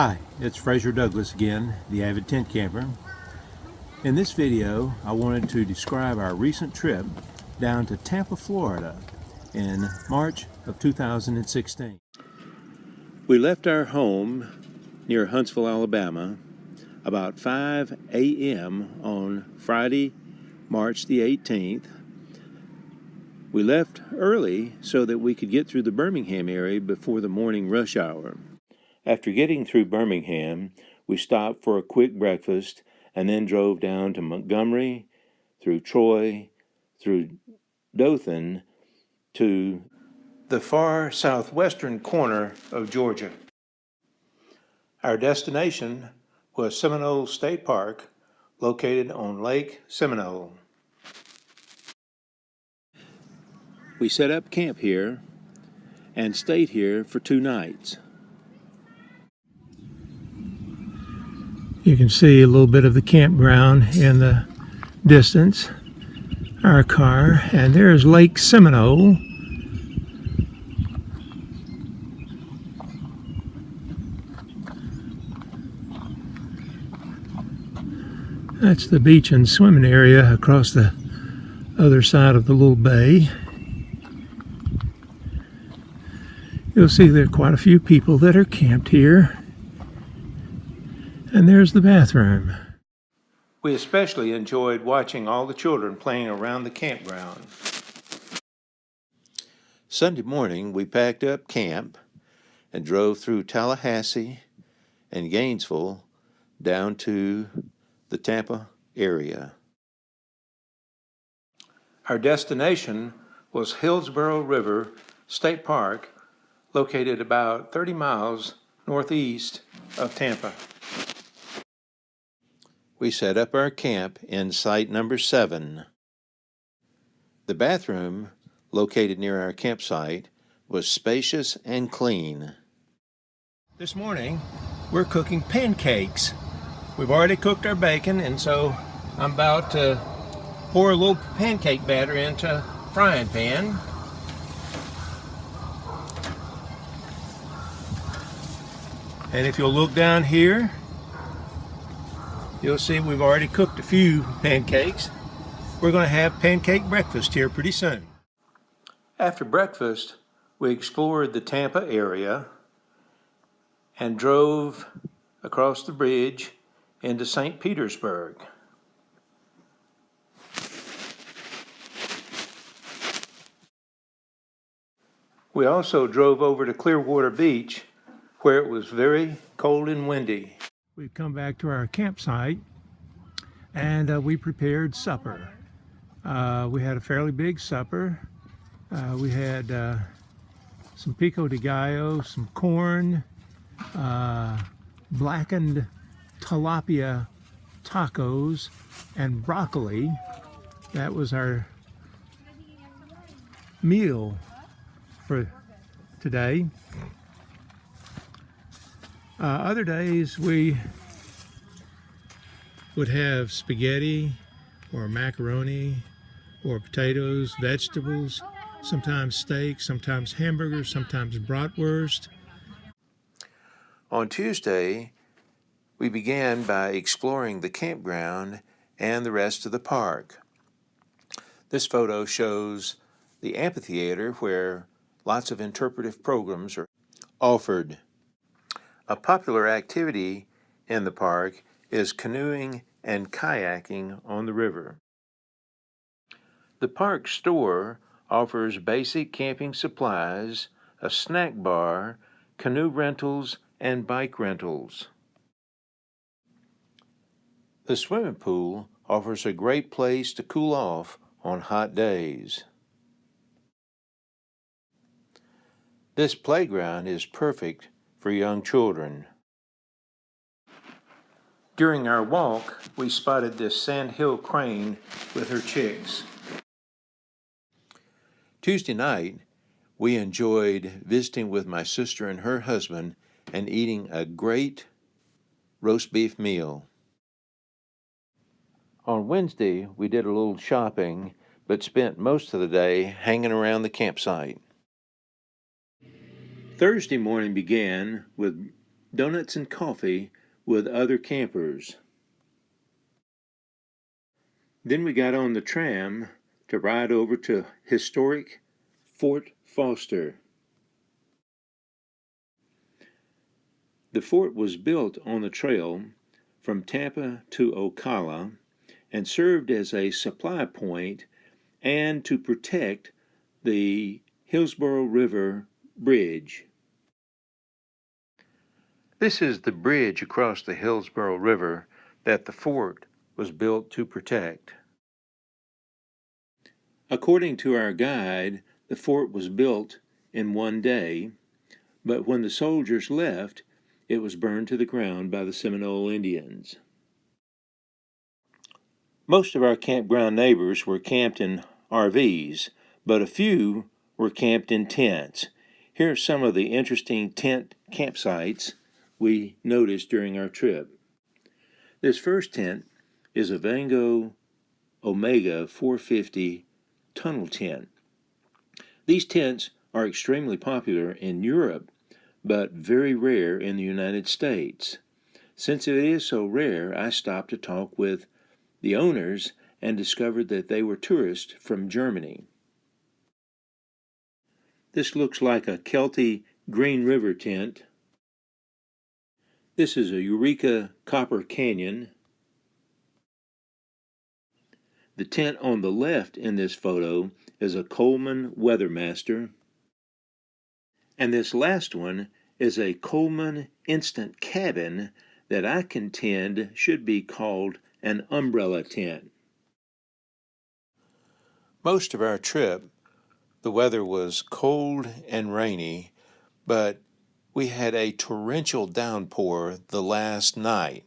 Hi, it's Fraser Douglas again, the avid tent camper. In this video, I wanted to describe our recent trip down to Tampa, Florida in March of 2016. We left our home near Huntsville, Alabama about 5 a.m. on Friday, March the 18th. We left early so that we could get through the Birmingham area before the morning rush hour. After getting through Birmingham, we stopped for a quick breakfast and then drove down to Montgomery, through Troy, through Dothan, to the far southwestern corner of Georgia. Our destination was Seminole State Park, located on Lake Seminole. We set up camp here and stayed here for 2 nights. You can see a little bit of the campground in the distance, our car, and there's Lake Seminole. That's the beach and swimming area across the other side of the little bay. You'll see there are quite a few people that are camped here. And there's the bathroom. We especially enjoyed watching all the children playing around the campground. Sunday morning, we packed up camp and drove through Tallahassee and Gainesville down to the Tampa area. Our destination was Hillsborough River State Park, located about 30 miles northeast of Tampa. We set up our camp in site number 7. The bathroom, located near our campsite, was spacious and clean. This morning, we're cooking pancakes. We've already cooked our bacon, and so I'm about to pour a little pancake batter into a frying pan. And if you'll look down here, you'll see we've already cooked a few pancakes. We're going to have pancake breakfast here pretty soon. After breakfast, we explored the Tampa area and drove across the bridge into St. Petersburg. We also drove over to Clearwater Beach, where it was very cold and windy. We've come back to our campsite and we prepared supper. We had a fairly big supper. We had some pico de gallo, some corn, blackened tilapia tacos, and broccoli. That was our meal for today. Other days we would have spaghetti or macaroni or potatoes, vegetables, sometimes steak, sometimes hamburgers, sometimes bratwurst. On Tuesday, we began by exploring the campground and the rest of the park. This photo shows the amphitheater where lots of interpretive programs are offered. A popular activity in the park is canoeing and kayaking on the river. The park store offers basic camping supplies, a snack bar, canoe rentals, and bike rentals. The swimming pool offers a great place to cool off on hot days. This playground is perfect for young children. During our walk, we spotted this sandhill crane with her chicks. Tuesday night, we enjoyed visiting with my sister and her husband and eating a great roast beef meal. On Wednesday, we did a little shopping, but spent most of the day hanging around the campsite. Thursday morning began with donuts and coffee with other campers. Then we got on the tram to ride over to historic Fort Foster. The fort was built on the trail from Tampa to Ocala and served as a supply point and to protect the Hillsborough River Bridge. This is the bridge across the Hillsborough River that the fort was built to protect. According to our guide, the fort was built in one day, but when the soldiers left, it was burned to the ground by the Seminole Indians. Most of our campground neighbors were camped in RVs, but a few were camped in tents. Here are some of the interesting tent campsites we noticed during our trip. This first tent is a Vengo Omega 450 tunnel tent. These tents are extremely popular in Europe, but very rare in the United States. Since it is so rare, I stopped to talk with the owners and discovered that they were tourists from Germany. This looks like a Kelty Green River tent. This is a Eureka Copper Canyon. The tent on the left in this photo is a Coleman Weathermaster. And this last one is a Coleman Instant Cabin that I contend should be called an umbrella tent. Most of our trip, the weather was cold and rainy, but we had a torrential downpour the last night.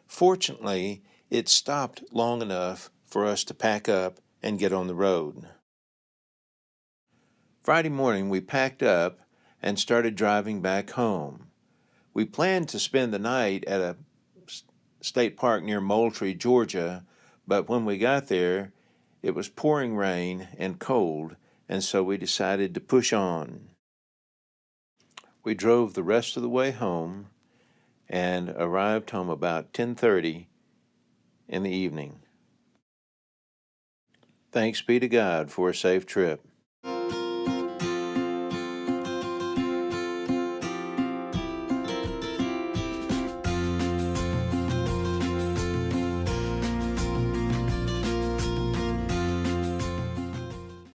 Fortunately, it stopped long enough for us to pack up and get on the road. Friday morning, we packed up and started driving back home. We planned to spend the night at a state park near Moultrie, Georgia, but when we got there, it was pouring rain and cold, and so we decided to push on. We drove the rest of the way home and arrived home about 10:30 in the evening. Thanks be to God for a safe trip.